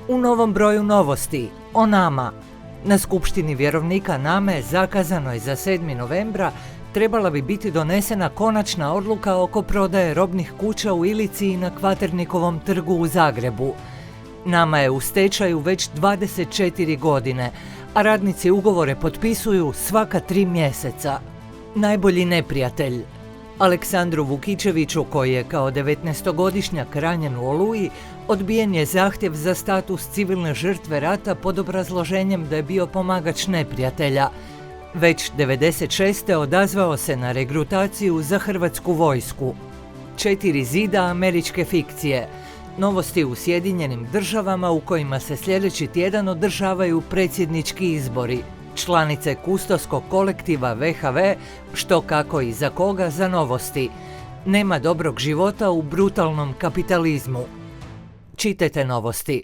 U novom broju novosti o Nama. Na skupštini vjerovnika Name zakazanoj za 7. novembra trebala bi biti donesena konačna odluka oko prodaje robnih kuća u Ilici i na Kvaternikovom trgu u Zagrebu. Nama je u stečaju već 24 godine, a radnici ugovore potpisuju svaka 3 mjeseca. Najbolji neprijatelj. Aleksandru Vukičeviću, koji je kao 19-godišnjak ranjen u Oluji, odbijen je zahtjev za status civilne žrtve rata pod obrazloženjem da je bio pomagač neprijatelja. Već 1996. odazvao se na regrutaciju za Hrvatsku vojsku. 4 zida američke fikcije. Novosti u Sjedinjenim Državama u kojima se sljedeći tjedan održavaju predsjednički izbori. Članice kustoskog kolektiva VHV, što, kako i za koga, za novosti. Nema dobrog života u brutalnom kapitalizmu. Čitajte novosti.